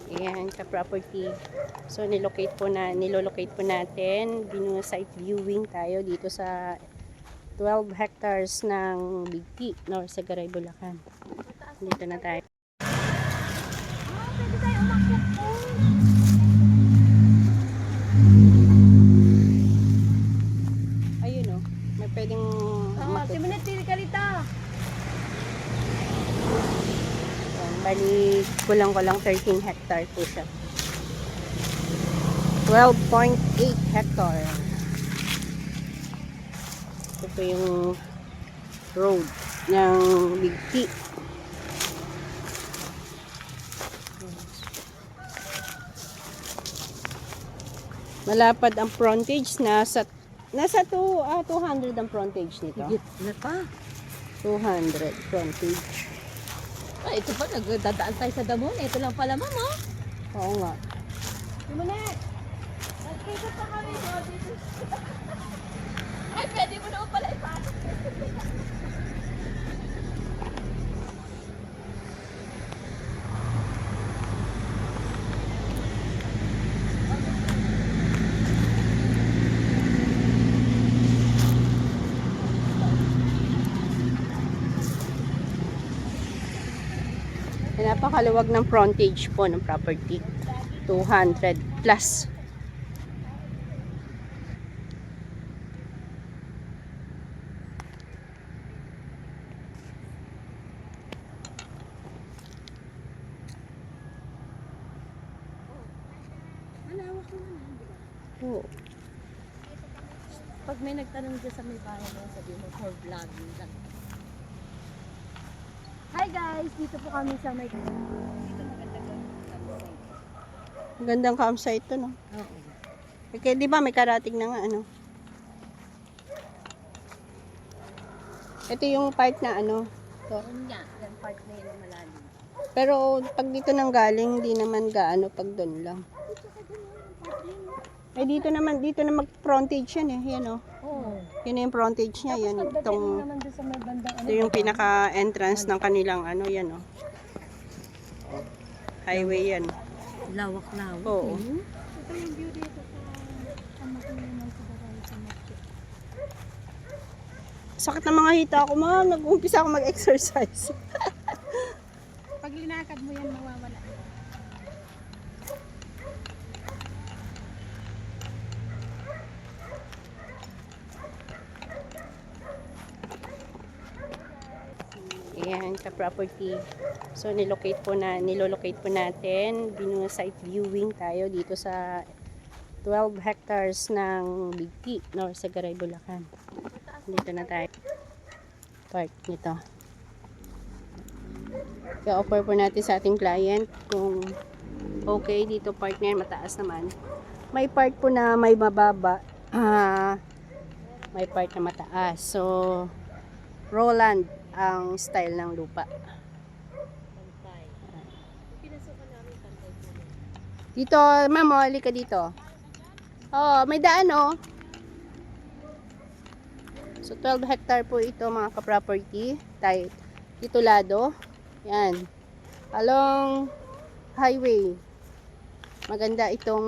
Ayan, ka-property. So, nilolocate po natin. Site viewing tayo dito sa 12 hectares ng Big T, North Sagaray, Bulacan. Dito na tayo. Pwede tayo umakyat po. Ayun o, may pwedeng umakyat. Timinatili ka rito. Bali, kulang 13 hectare po siya. 12.8 hectare. Ito po yung road ng Big T. Malapad ang frontage, nasa 200 ang frontage nito. Higit na pa. 200 frontage. Ito pa, nagdadaan tayo sa damo. Ito lang pala, ma'am, oh. Oo nga. Muna. Nagkita pa kami dito. Ay, pwede mo naman pala ipasok. Napakaluwag ng frontage po ng property. 200 plus. Malawak naman, di ba? Oo. Pag may nagtanong dyan sa may bahay mo, sabi mo, for vlogging lang. Hi guys! Dito po kami sa may... Dito maganda po. Magandang campsite to, no? Oo. Okay, di ba may karating na nga, ano? Ito yung part na, ano? To. Yun nga, yan part na yun malalim. Pero pag dito nang galing, hindi naman gaano pag doon lang. Eh dito na mag-frontage yan eh. Yan oh. Oo. Yun na yung frontage niya. Yan, Pagdating itong, naman doon sa may bandang ano. ito yung pinaka-entrance ng kanilang ano, yan oh. Highway yan. Lawak-lawak. Oo. Ito yung view dito sa Amakulinan sa Baray sa Matyo. Sakit na mga hita ko, ma'am. Nag-umpisa ako mag-exercise. Pag linakad mo yan, mawawala. Ayan, ka-property. So, nilolocate po natin. Site viewing tayo dito sa 12 hectares ng Big T, North Sagaray, Bulacan. Dito na tayo. Part nito. I-offer po natin sa ating client kung okay dito part na yan, mataas naman. May part po na may mababa. May part na mataas. So, Roland ang style ng lupa. Dito, ma'am, halika dito. Oh, may daan oh. So 12 hectare po ito mga ka-property. Titulado. Yan. Along highway. Maganda itong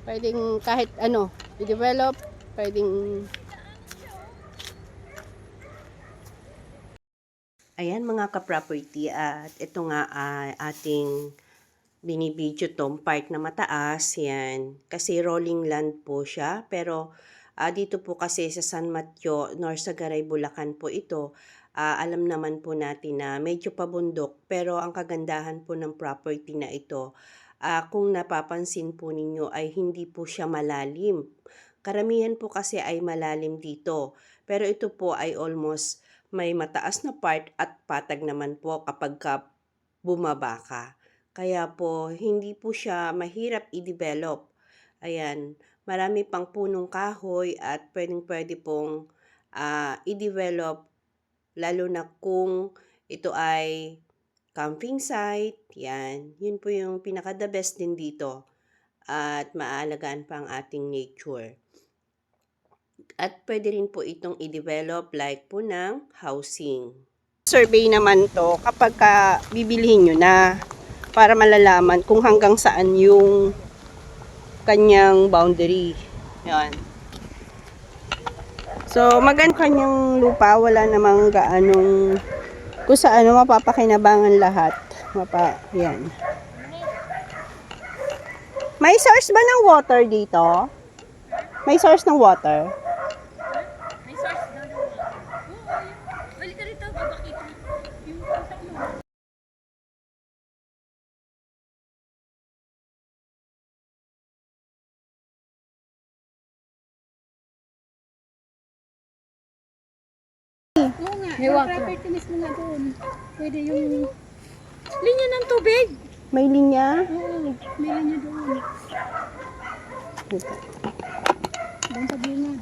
pwedeng kahit ano, i-develop, pwedeng. Ayan mga ka-property, at ito nga ating binibidyo tong part na mataas, yan. Kasi rolling land po siya, pero dito po kasi sa San Mateo, North Sagaray, Bulacan po ito, alam naman po natin na medyo pabundok, pero ang kagandahan po ng property na ito, kung napapansin po ninyo ay hindi po siya malalim. Karamihan po kasi ay malalim dito, pero ito po ay almost may mataas na part at patag naman po kapag bumaba ka. Kaya po, hindi po siya mahirap i-develop. Ayan, marami pang punong kahoy at pwede pong i-develop, lalo na kung ito ay camping site. Yan, yun po yung pinaka-the best din dito. At maalagaan pa ang ating nature. At pwede rin po itong i-develop like po ng housing. Survey naman to kapag bibilihin nyo na. para malalaman kung hanggang saan yung kanyang boundary. Yan. So, maganda kanyang lupa. Wala namang gaanong kung saan mapapakinabangan lahat. Yan. May source ba ng water dito? May source ng water? May source daw ng water. Oo, yun. Balik ka rito, babakita. Yung kontak mo. Oo nga, yung property mismo nga doon. Pwede yung linya ng tubig. May linya? Oo, may linya doon. Doon sa bungad.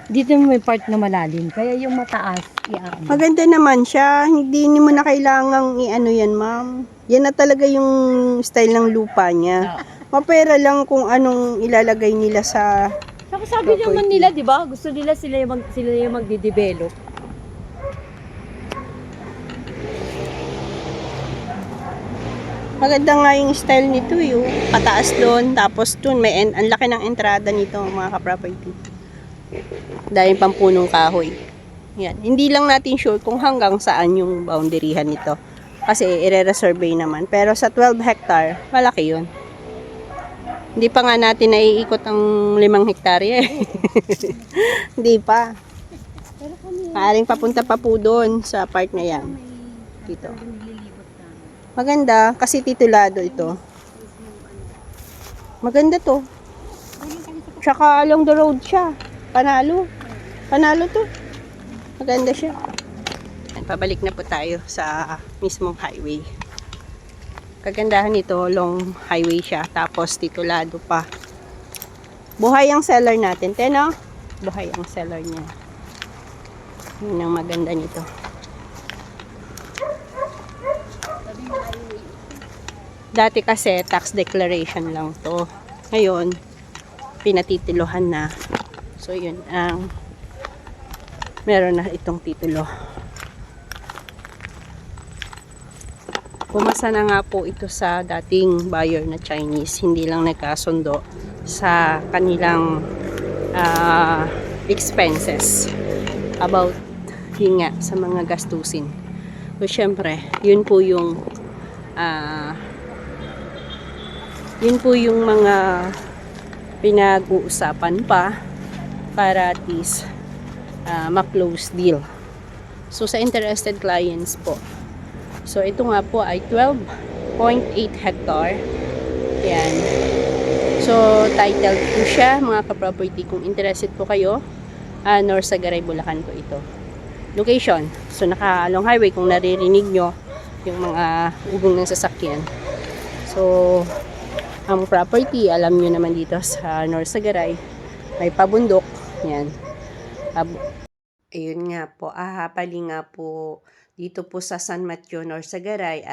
Dito may part na malalim, kaya yung mataas, iaan. Maganda naman siya. Hindi mo na kailangang i-ano yan, ma'am. Yan na talaga yung style ng lupa niya. Mapera lang kung anong ilalagay nila sa... Saka sabi naman nila, di ba? Gusto nila sila yung magde-develop. Maganda nga yung style nito yung pataas doon, tapos doon may ang laki ng entrada nito mga ka-property. Dahil pampunong kahoy. Yan. Hindi lang natin sure kung hanggang saan yung boundaryhan nito. Kasi i-re-resurvey naman. Pero sa 12 hectare, malaki yun. Hindi pa nga natin naiikot ang 5 hektarya eh. Hindi pa. Maaring papunta pa po doon sa part na yan. Dito. Maganda kasi titulado ito. Maganda to. Tsaka along the road siya. Panalo. Panalo to. Maganda siya. Pabalik na po tayo sa mismong highway. Kagandahan nito, long highway siya. Tapos titulado pa. Buhay ang seller natin. Teno? Buhay ang seller niya. Yun ang maganda nito. Dati kasi tax declaration lang to. Ngayon, pinatitiluhan na. So yun ang meron na itong titulo. Pumasa na nga po ito sa dating buyer na Chinese. Hindi lang nagkasundo sa kanilang expenses about yun nga, sa mga gastusin. So syempre, yun po yung mga pinag-uusapan pa para at least ma-close deal. So sa interested clients po. So ito nga po ay 12.8 hectare. Yan. So titled po siya mga ka-property. Kung interested po kayo, Norsagaray, Bulacan po ito. Location. So naka-long highway kung naririnig nyo yung mga ugong ng sasakyan. So ang property, alam nyo naman dito sa Norsagaray, may pabundok. Yan. Ayun nga po, pali nga po, dito po sa San Mateo, Norsagaray,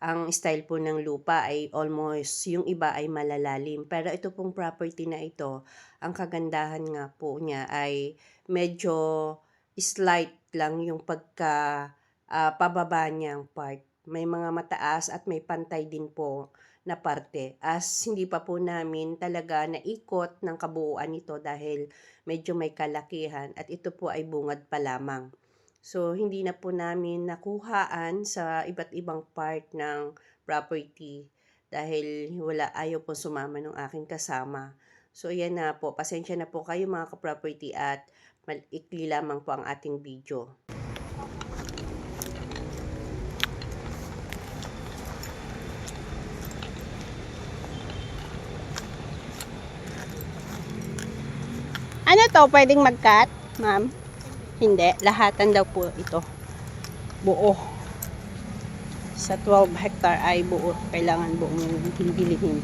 ang style po ng lupa ay almost, yung iba ay malalalim. Pero ito pong property na ito, ang kagandahan nga po niya ay medyo slight lang yung pababa niyang part. May mga mataas at may pantay din po na parte, as hindi pa po namin talaga naikot ng kabuuan nito dahil medyo may kalakihan at ito po ay bungad pa lamang. So hindi na po namin nakuhaan sa iba't ibang part ng property dahil ayaw po sumama ng aking kasama. So yan na po, pasensya na po kayo mga ka-property at ikli lamang po ang ating video. Ano to? Pwedeng mag-cut, ma'am? Hindi. Lahatan daw po ito. Buo. Sa 12 hectare ay buo. Kailangan buong hindilihin.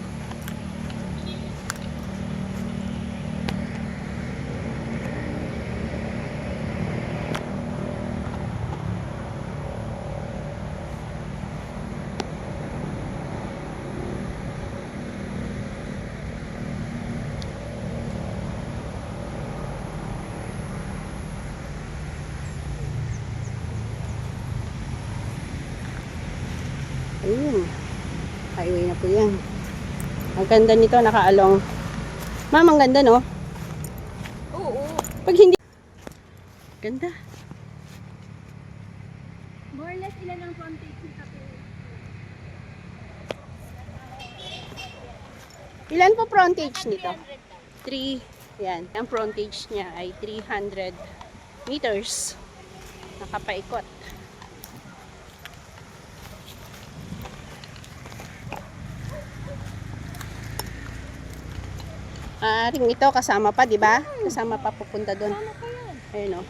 Ayun. Highway na po yan. Ang ganda nito, nakaalong. Ma'am, ang ganda, no? Oo. Pag hindi... Ganda. More or less, ilan ang frontage ni Kape? Ilan po frontage nito? 3. Yan. Ang frontage niya ay 300 meters. Nakapaikot. Ring ito kasama pa, di ba? Kasama pa pupunta doon. Ano pa yan? Ayun o.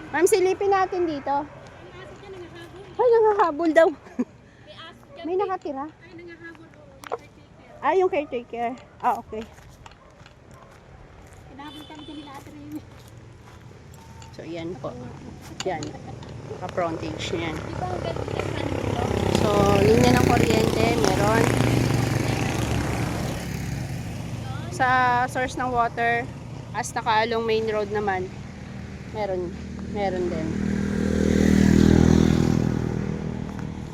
Ma'am, silipin natin dito. Ang aso dyan, nangahabol. Ay, nangahabol daw. May aso dyan. May nakatira. Ay, nangahabol. Oo, yung caretaker. Ah, yung caretaker. Ah, okay. Hinahabol kami dyan nila Ate Remy. So, yan po. Yan. Naka-frontage niyan. Di ba ang ganda sa kanila? So, linya ng kuryente, meron. Sa source ng water, as nakaalong main road naman, meron din.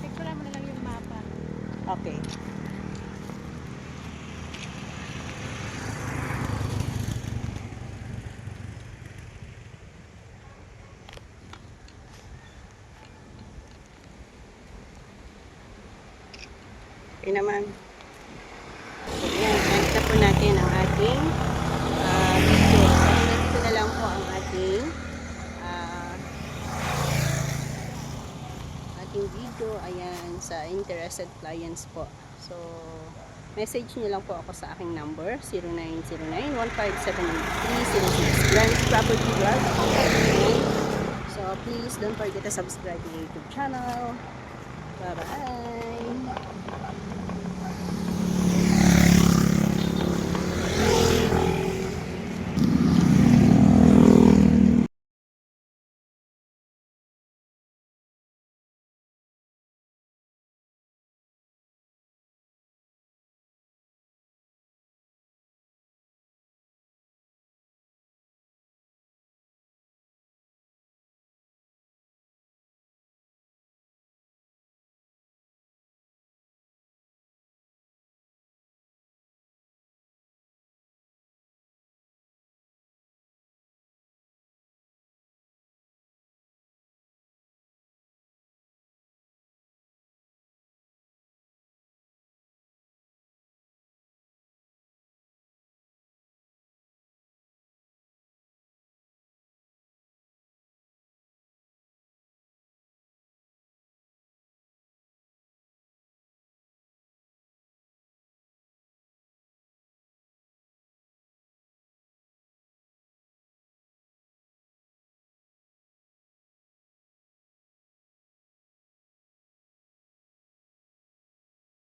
Picture mo na lang yung mapa. Okay. Okay naman. So, yan. End na po natin ang ating video. Ganito na lang po ang ating video. Ayan, sa interested clients po. So, message niyo lang po ako sa aking number, 0909-1578306. Grant Property Vlog. So, please don't forget to subscribe to my YouTube channel. Bye-bye!